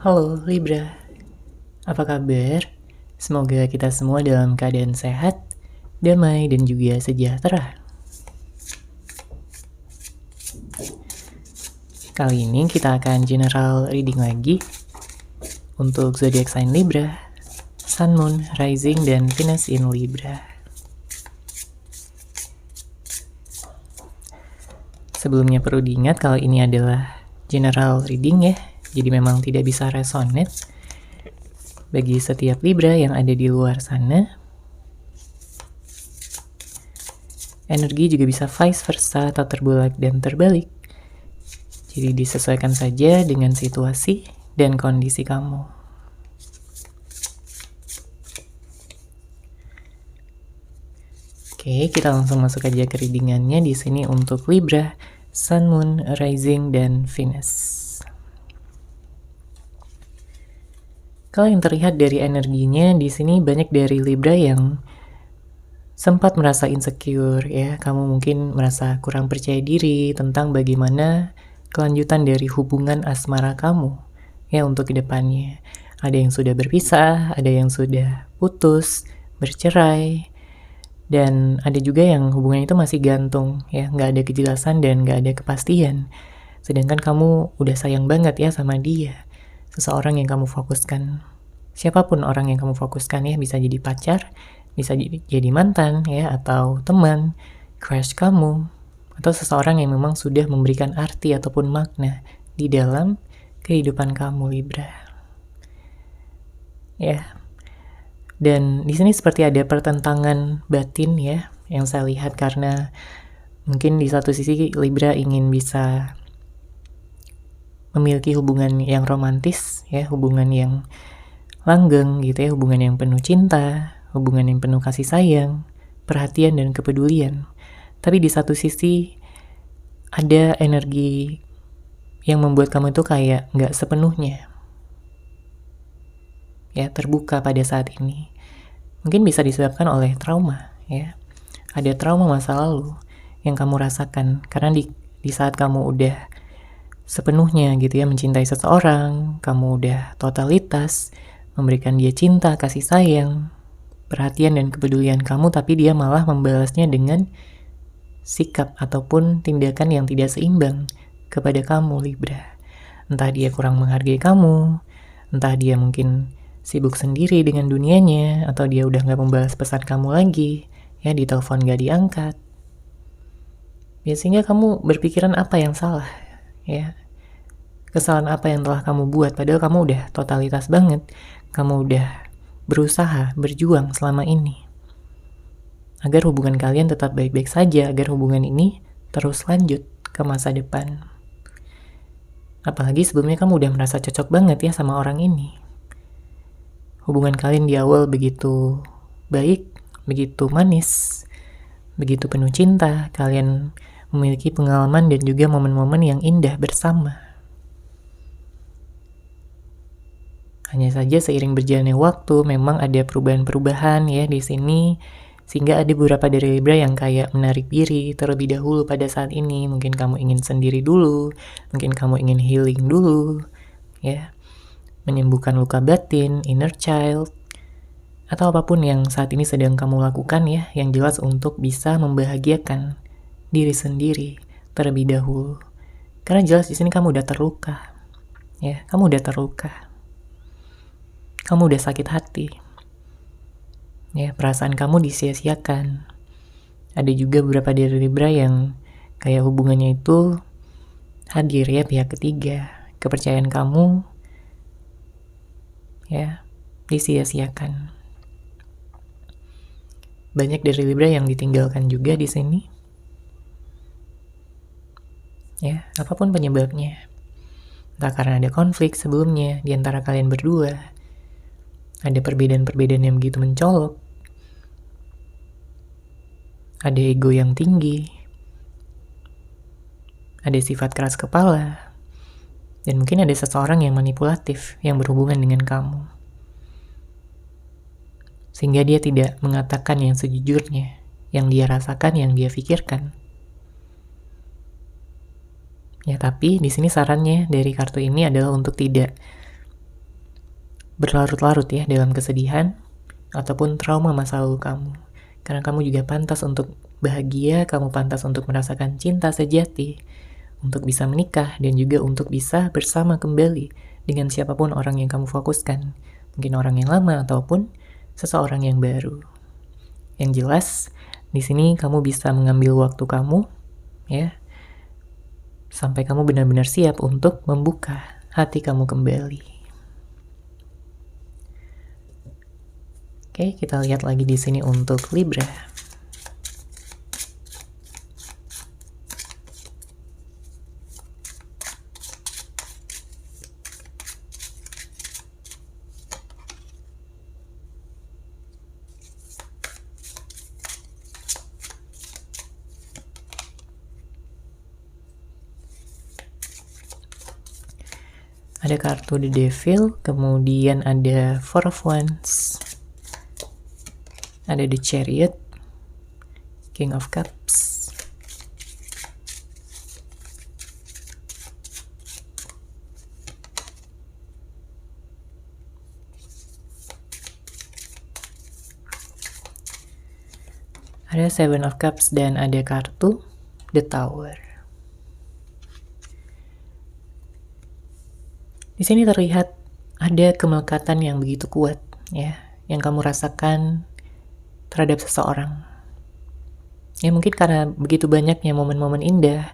Halo Libra, apa kabar? Semoga kita semua dalam keadaan sehat, damai, dan juga sejahtera. Kali ini kita akan general reading lagi untuk zodiak sign Libra, Sun, Moon, Rising, dan Venus in Libra. Sebelumnya perlu diingat kalau ini adalah general reading ya, jadi memang tidak bisa resonate bagi setiap Libra yang ada di luar sana. Energi juga bisa vice versa atau terbolak dan terbalik. Jadi disesuaikan saja dengan situasi dan kondisi kamu. Oke, kita langsung masuk aja ke readingannya di sini untuk Libra, Sun, Moon, Rising, dan Venus. Kalau yang terlihat dari energinya di sini banyak dari Libra yang sempat merasa insecure ya. Kamu mungkin merasa kurang percaya diri tentang bagaimana kelanjutan dari hubungan asmara kamu ya untuk kedepannya. Ada yang sudah berpisah, ada yang sudah putus, bercerai, dan ada juga yang hubungan itu masih gantung ya, nggak ada kejelasan dan nggak ada kepastian. Sedangkan kamu udah sayang banget ya sama dia, seseorang yang kamu fokuskan. Siapapun orang yang kamu fokuskan ya, bisa jadi pacar, bisa jadi mantan ya, atau teman, crush kamu, atau seseorang yang memang sudah memberikan arti ataupun makna di dalam kehidupan kamu Libra. Ya. Dan di sini seperti ada pertentangan batin ya yang saya lihat, karena mungkin di satu sisi Libra ingin bisa memiliki hubungan yang romantis ya, hubungan yang langgeng gitu ya, hubungan yang penuh cinta, hubungan yang penuh kasih sayang, perhatian dan kepedulian. Tapi di satu sisi ada energi yang membuat kamu itu kayak nggak sepenuhnya ya terbuka pada saat ini. Mungkin bisa disebabkan oleh trauma ya. Ada trauma masa lalu yang kamu rasakan karena di saat kamu udah sepenuhnya gitu ya mencintai seseorang, kamu udah totalitas memberikan dia cinta, kasih sayang, perhatian dan kepedulian kamu, tapi dia malah membalasnya dengan sikap ataupun tindakan yang tidak seimbang kepada kamu Libra. Entah dia kurang menghargai kamu, entah dia mungkin sibuk sendiri dengan dunianya, atau dia udah gak membalas pesan kamu lagi ya, di telepon gak diangkat. Biasanya kamu berpikiran apa yang salah ya, kesalahan apa yang telah kamu buat, padahal kamu udah totalitas banget, kamu udah berusaha, berjuang selama ini agar hubungan kalian tetap baik-baik saja, agar hubungan ini terus lanjut ke masa depan. Apalagi sebelumnya kamu udah merasa cocok banget ya sama orang ini. Hubungan kalian di awal begitu baik, begitu manis, begitu penuh cinta, kalian memiliki pengalaman dan juga momen-momen yang indah bersama. Hanya saja seiring berjalannya waktu, memang ada perubahan-perubahan ya di sini, sehingga ada beberapa dari Libra yang kayak menarik diri terlebih dahulu pada saat ini. Mungkin kamu ingin sendiri dulu, mungkin kamu ingin healing dulu, ya, menyembuhkan luka batin, inner child, atau apapun yang saat ini sedang kamu lakukan ya, yang jelas untuk bisa membahagiakan diri sendiri terlebih dahulu. Karena jelas di sini kamu udah terluka, ya, kamu udah terluka. Kamu udah sakit hati. Ya, perasaan kamu disia-siakan. Ada juga beberapa dari Libra yang kayak hubungannya itu hadir ya pihak ketiga. Kepercayaan kamu ya disia-siakan. Banyak dari Libra yang ditinggalkan juga di sini. Ya, apapun penyebabnya. Entah karena ada konflik sebelumnya di antara kalian berdua, ada perbedaan-perbedaan yang begitu mencolok, ada ego yang tinggi, ada sifat keras kepala, dan mungkin ada seseorang yang manipulatif yang berhubungan dengan kamu, sehingga dia tidak mengatakan yang sejujurnya, yang dia rasakan, yang dia pikirkan. Ya, tapi di sini sarannya dari kartu ini adalah untuk tidak berlarut-larut ya dalam kesedihan ataupun trauma masa lalu kamu. Karena kamu juga pantas untuk bahagia, kamu pantas untuk merasakan cinta sejati, untuk bisa menikah, dan juga untuk bisa bersama kembali dengan siapapun orang yang kamu fokuskan. Mungkin orang yang lama ataupun seseorang yang baru. Yang jelas, di sini kamu bisa mengambil waktu kamu, ya, sampai kamu benar-benar siap untuk membuka hati kamu kembali. Oke, kita lihat lagi di sini untuk Libra. Ada kartu The Devil, kemudian ada Four of Wands, ada The Chariot, King of Cups, ada Seven of Cups, dan ada kartu The Tower. Di sini terlihat ada kemelekatan yang begitu kuat, ya, yang kamu rasakan terhadap seseorang. Ya, mungkin karena begitu banyaknya momen-momen indah,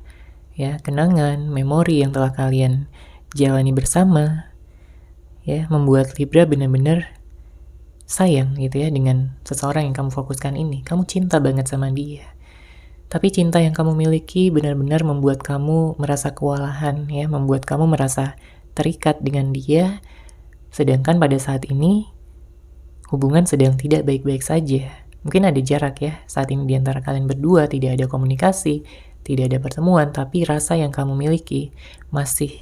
ya, kenangan, memori yang telah kalian jalani bersama, ya, membuat Libra benar-benar sayang gitu ya dengan seseorang yang kamu fokuskan ini. Kamu cinta banget sama dia. Tapi cinta yang kamu miliki benar-benar membuat kamu merasa kewalahan, ya, membuat kamu merasa terikat dengan dia, sedangkan pada saat ini hubungan sedang tidak baik-baik saja. Mungkin ada jarak ya, saat ini di antara kalian berdua tidak ada komunikasi, tidak ada pertemuan, tapi rasa yang kamu miliki masih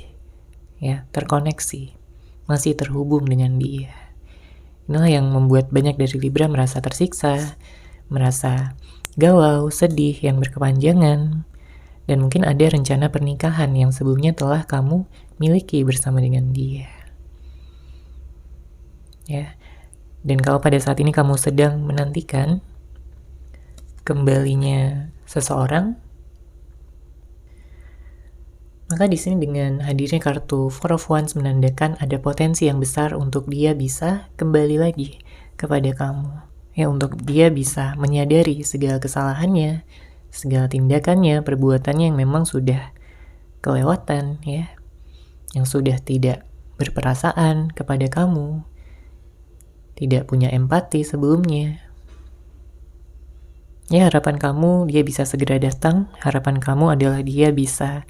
ya terkoneksi, masih terhubung dengan dia. Inilah yang membuat banyak dari Libra merasa tersiksa, merasa galau, sedih, yang berkepanjangan, dan mungkin ada rencana pernikahan yang sebelumnya telah kamu miliki bersama dengan dia. Ya. Dan kalau pada saat ini kamu sedang menantikan kembalinya seseorang, maka di sini dengan hadirnya kartu Four of Wands menandakan ada potensi yang besar untuk dia bisa kembali lagi kepada kamu. Ya, untuk dia bisa menyadari segala kesalahannya, segala tindakannya, perbuatannya yang memang sudah kelewatan, ya, yang sudah tidak berperasaan kepada kamu, tidak punya empati sebelumnya. Ya, harapan kamu dia bisa segera datang, harapan kamu adalah dia bisa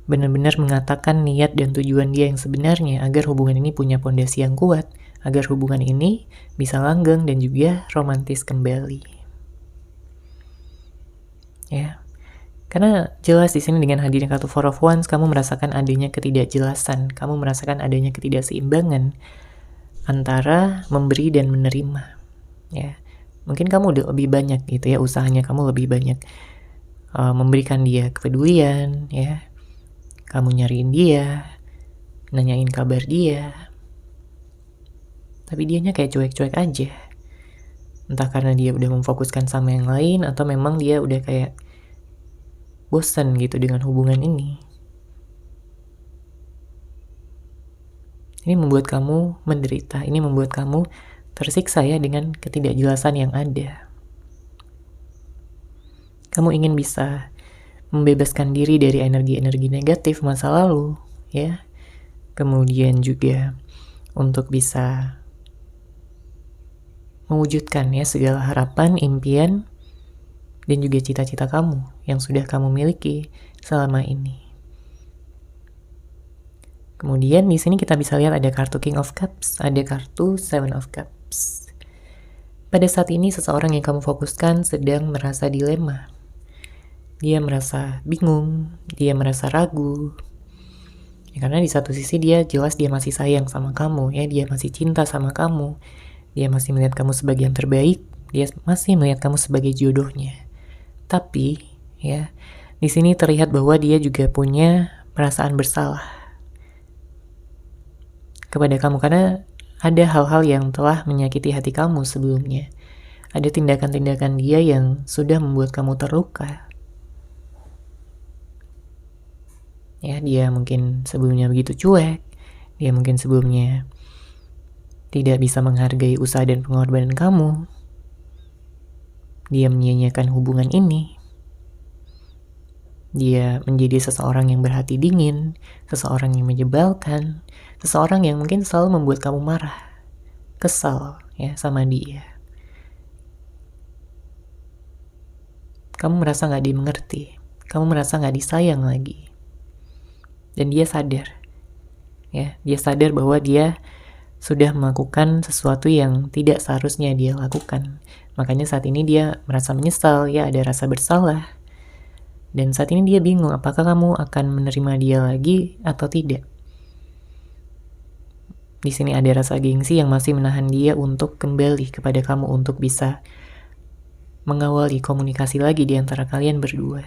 benar-benar mengatakan niat dan tujuan dia yang sebenarnya agar hubungan ini punya pondasi yang kuat, agar hubungan ini bisa langgeng dan juga romantis kembali. Ya. Karena jelas di sini dengan hadirnya kartu Four of Wands, kamu merasakan adanya ketidakjelasan, kamu merasakan adanya ketidakseimbangan antara memberi dan menerima. Ya, mungkin kamu udah lebih banyak gitu ya, usahanya kamu lebih banyak memberikan dia kepedulian, ya, kamu nyariin dia, nanyain kabar dia, tapi dianya kayak cuek-cuek aja. Entah karena dia udah memfokuskan sama yang lain, atau memang dia udah kayak bosan gitu dengan hubungan ini. Ini membuat kamu menderita, ini membuat kamu tersiksa ya dengan ketidakjelasan yang ada. Kamu ingin bisa membebaskan diri dari energi-energi negatif masa lalu, ya. Kemudian juga untuk bisa mewujudkan ya segala harapan, impian, dan juga cita-cita kamu yang sudah kamu miliki selama ini. Kemudian di sini kita bisa lihat ada kartu King of Cups, ada kartu Seven of Cups. Pada saat ini seseorang yang kamu fokuskan sedang merasa dilema. Dia merasa bingung, dia merasa ragu. Ya, karena di satu sisi dia jelas dia masih sayang sama kamu, ya, dia masih cinta sama kamu. Dia masih melihat kamu sebagai yang terbaik, dia masih melihat kamu sebagai jodohnya. Tapi, ya, Di sini terlihat bahwa dia juga punya perasaan bersalah kepada kamu karena ada hal-hal yang telah menyakiti hati kamu sebelumnya. Ada tindakan-tindakan dia yang sudah membuat kamu terluka. Ya, dia mungkin sebelumnya begitu cuek, dia mungkin sebelumnya tidak bisa menghargai usaha dan pengorbanan kamu. Dia menyia-nyiakan hubungan ini. Dia menjadi seseorang yang berhati dingin, seseorang yang menyebalkan, seseorang yang mungkin selalu membuat kamu marah, kesal ya sama dia. Kamu merasa gak dimengerti, kamu merasa gak disayang lagi. Dan dia sadar, ya, dia sadar bahwa dia sudah melakukan sesuatu yang tidak seharusnya dia lakukan. Makanya saat ini dia merasa menyesal, ya ada rasa bersalah. Dan saat ini dia bingung apakah kamu akan menerima dia lagi atau tidak. Di sini ada rasa gengsi yang masih menahan dia untuk kembali kepada kamu untuk bisa mengawali komunikasi lagi di antara kalian berdua.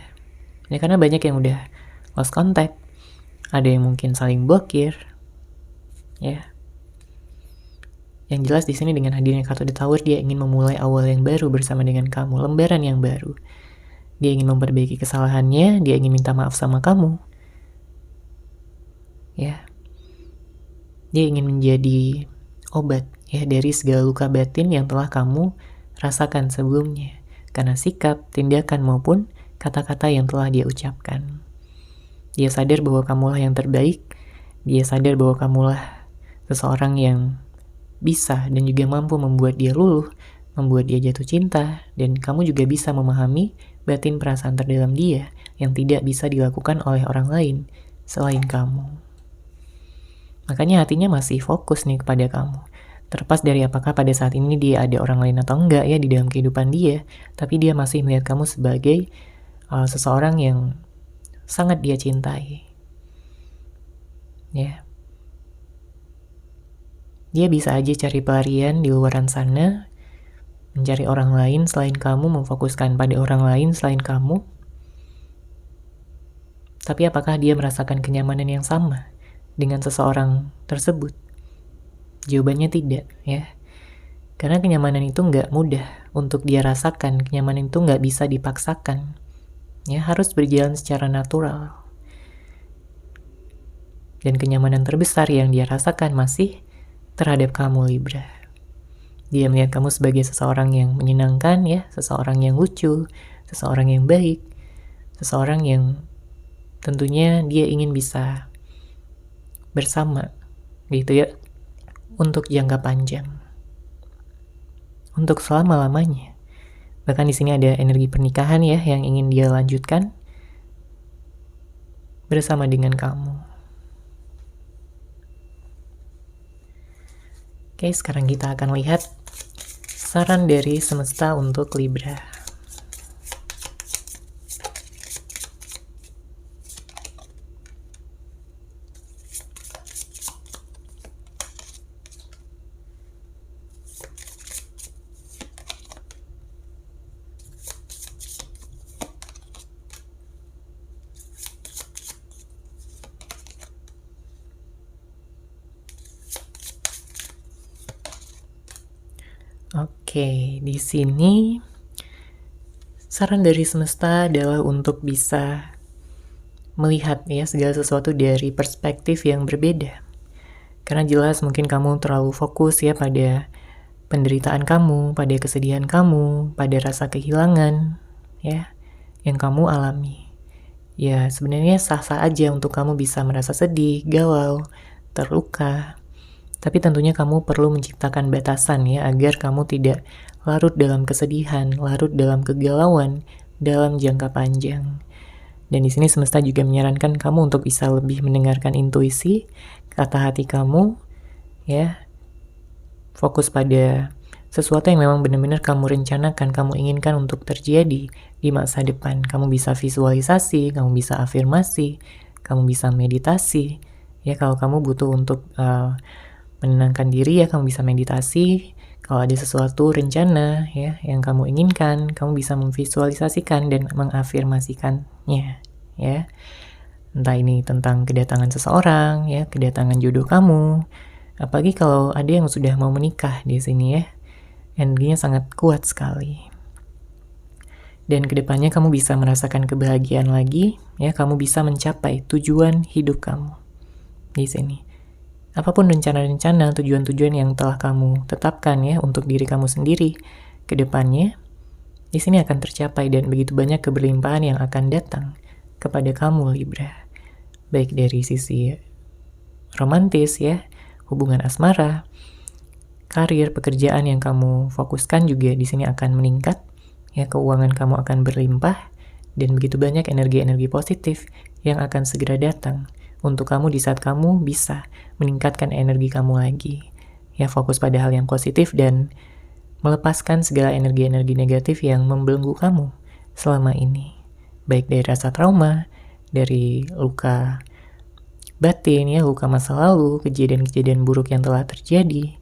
Ya karena banyak yang udah lost contact, ada yang mungkin saling blokir, ya. Yang jelas di sini dengan hadirnya kartu The Tower, dia ingin memulai awal yang baru bersama dengan kamu, lembaran yang baru. Dia ingin memperbaiki kesalahannya, dia ingin minta maaf sama kamu. Ya. Dia ingin menjadi obat ya dari segala luka batin yang telah kamu rasakan sebelumnya karena sikap, tindakan maupun kata-kata yang telah dia ucapkan. Dia sadar bahwa kamulah yang terbaik. Dia sadar bahwa kamulah seseorang yang bisa dan juga mampu membuat dia luluh, membuat dia jatuh cinta, dan kamu juga bisa memahami batin perasaan terdalam dia yang tidak bisa dilakukan oleh orang lain selain kamu. Makanya hatinya masih fokus nih kepada kamu. Terlepas dari apakah pada saat ini dia ada orang lain atau enggak ya di dalam kehidupan dia, tapi dia masih melihat kamu sebagai seseorang yang sangat dia cintai. Ya. Dia bisa aja cari pelarian di luaran sana, mencari orang lain selain kamu, memfokuskan pada orang lain selain kamu. Tapi apakah dia merasakan kenyamanan yang sama dengan seseorang tersebut? Jawabannya tidak, ya. Karena kenyamanan itu nggak mudah untuk dia rasakan, kenyamanan itu nggak bisa dipaksakan. Ya, harus berjalan secara natural. Dan kenyamanan terbesar yang dia rasakan masih terhadap kamu, Libra. Dia melihat kamu sebagai seseorang yang menyenangkan ya, seseorang yang lucu, seseorang yang baik, seseorang yang tentunya dia ingin bisa bersama gitu ya untuk jangka panjang. Untuk selama-lamanya. Bahkan di sini ada energi pernikahan ya yang ingin dia lanjutkan bersama dengan kamu. Oke, sekarang kita akan lihat saran dari semesta untuk Libra. Oke, di sini saran dari semesta adalah untuk bisa melihat ya segala sesuatu dari perspektif yang berbeda. Karena jelas mungkin kamu terlalu fokus ya pada penderitaan kamu, pada kesedihan kamu, pada rasa kehilangan ya yang kamu alami. Ya, sebenarnya sah-sah aja untuk kamu bisa merasa sedih, galau, terluka. Tapi tentunya kamu perlu menciptakan batasan ya agar kamu tidak larut dalam kesedihan, larut dalam kegalauan dalam jangka panjang. Dan di sini semesta juga menyarankan kamu untuk bisa lebih mendengarkan intuisi, kata hati kamu, ya. Fokus pada sesuatu yang memang benar-benar kamu rencanakan, kamu inginkan untuk terjadi di masa depan. Kamu bisa visualisasi, kamu bisa afirmasi, kamu bisa meditasi. Ya, kalau kamu butuh untuk menenangkan diri ya kamu bisa meditasi, Kalau ada sesuatu rencana ya yang kamu inginkan, kamu bisa memvisualisasikan dan mengafirmasikannya ya. Entah ini tentang kedatangan seseorang ya, kedatangan jodoh kamu. Apalagi kalau ada yang sudah mau menikah di sini ya. Energinya sangat kuat sekali. Dan kedepannya kamu bisa merasakan kebahagiaan lagi ya, kamu bisa mencapai tujuan hidup kamu di sini. Apapun rencana-rencana, tujuan-tujuan yang telah kamu tetapkan ya untuk diri kamu sendiri ke depannya, di sini akan tercapai dan begitu banyak keberlimpahan yang akan datang kepada kamu Libra. Baik dari sisi romantis ya, hubungan asmara, karir, pekerjaan yang kamu fokuskan juga di sini akan meningkat. Ya, keuangan kamu akan berlimpah dan begitu banyak energi-energi positif yang akan segera datang untuk kamu di saat kamu bisa meningkatkan energi kamu lagi. Ya, fokus pada hal yang positif dan melepaskan segala energi-energi negatif yang membelenggu kamu selama ini. Baik dari rasa trauma, dari luka batin, ya, luka masa lalu, kejadian-kejadian buruk yang telah terjadi,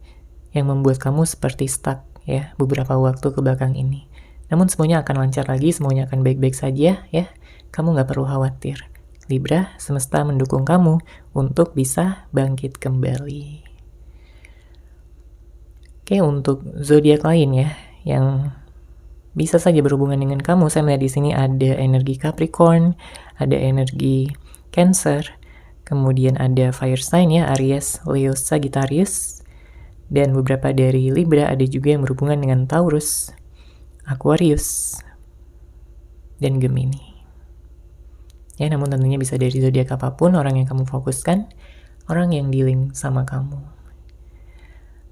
yang membuat kamu seperti stuck ya beberapa waktu ke belakang ini. Namun semuanya akan lancar lagi, semuanya akan baik-baik saja ya. Kamu gak perlu khawatir. Libra, semesta mendukung kamu untuk bisa bangkit kembali. Oke, untuk zodiak lain ya, yang bisa saja berhubungan dengan kamu, saya melihat di sini ada energi Capricorn, ada energi Cancer, kemudian ada fire sign ya, Aries, Leo, Sagittarius, dan beberapa dari Libra ada juga yang berhubungan dengan Taurus, Aquarius, dan Gemini. Ya, namun tentunya bisa dari zodiak apapun, orang yang kamu fokuskan, orang yang dealing sama kamu.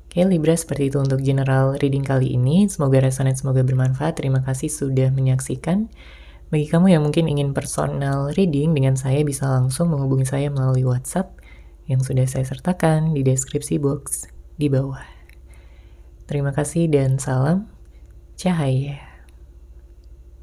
Oke, Libra, seperti itu untuk general reading kali ini. Semoga resonate, semoga bermanfaat. Terima kasih sudah menyaksikan. Bagi kamu yang mungkin ingin personal reading dengan saya, bisa langsung menghubungi saya melalui WhatsApp yang sudah saya sertakan di deskripsi box di bawah. Terima kasih dan salam cahaya.